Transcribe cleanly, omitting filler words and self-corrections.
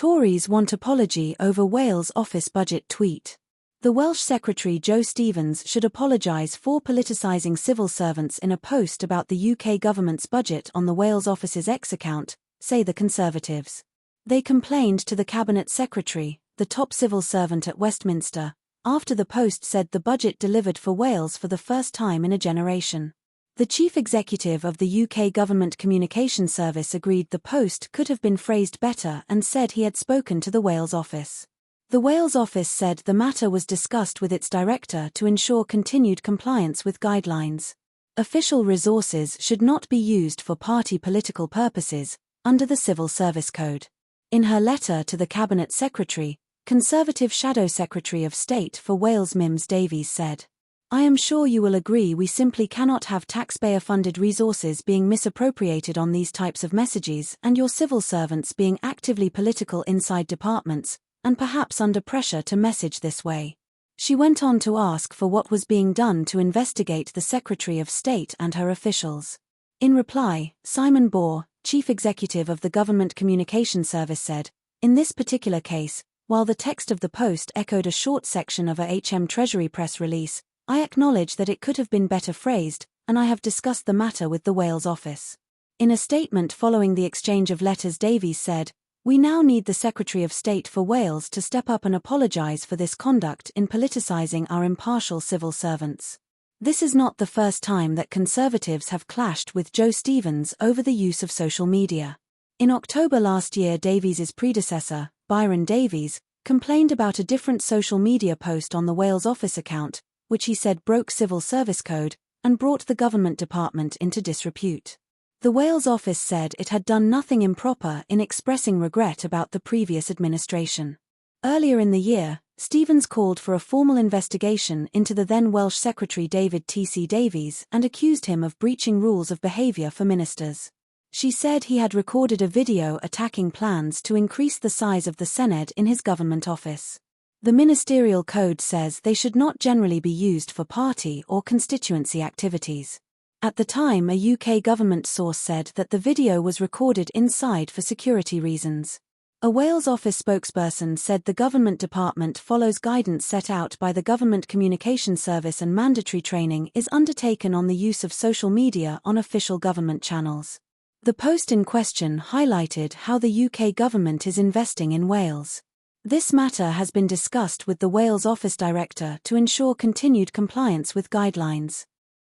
Tories want apology over Wales Office budget tweet. The Welsh Secretary Joe Stevens should apologise for politicising civil servants in a post about the UK government's budget on the Wales Office's X account, say the Conservatives. They complained to the Cabinet Secretary, the top civil servant at Westminster, after the post said the budget delivered for Wales for the first time in a generation. The chief executive of the UK Government Communication Service agreed the post could have been phrased better and said he had spoken to the Wales office. The Wales office said the matter was discussed with its director to ensure continued compliance with guidelines. Official resources should not be used for party political purposes, under the Civil Service Code. In her letter to the Cabinet Secretary, Conservative Shadow Secretary of State for Wales Mims Davies said, "I am sure you will agree we simply cannot have taxpayer-funded resources being misappropriated on these types of messages and your civil servants being actively political inside departments, and perhaps under pressure to message this way." She went on to ask for what was being done to investigate the Secretary of State and her officials. In reply, Simon Bohr, Chief Executive of the Government Communication Service said, "In this particular case, while the text of the post echoed a short section of a HM Treasury press release, I acknowledge that it could have been better phrased, and I have discussed the matter with the Wales office." In a statement following the exchange of letters, Davies said, "We now need the Secretary of State for Wales to step up and apologise for this conduct in politicising our impartial civil servants. This is not the first time that Conservatives have clashed with Joe Stevens over the use of social media. In October last year, Davies's predecessor, Byron Davies, complained about a different social media post on the Wales office account, which he said broke Civil Service Code, and brought the government department into disrepute. The Wales office said it had done nothing improper in expressing regret about the previous administration. Earlier in the year, Stevens called for a formal investigation into the then Welsh Secretary David T.C. Davies and accused him of breaching rules of behaviour for ministers. She said he had recorded a video attacking plans to increase the size of the Senedd in his government office. The ministerial code says they should not generally be used for party or constituency activities. At the time, a UK government source said that the video was recorded inside for security reasons. A Wales office spokesperson said the government department follows guidance set out by the Government Communication Service and mandatory training is undertaken on the use of social media on official government channels. The post in question highlighted how the UK government is investing in Wales. This matter has been discussed with the Wales office director to ensure continued compliance with guidelines.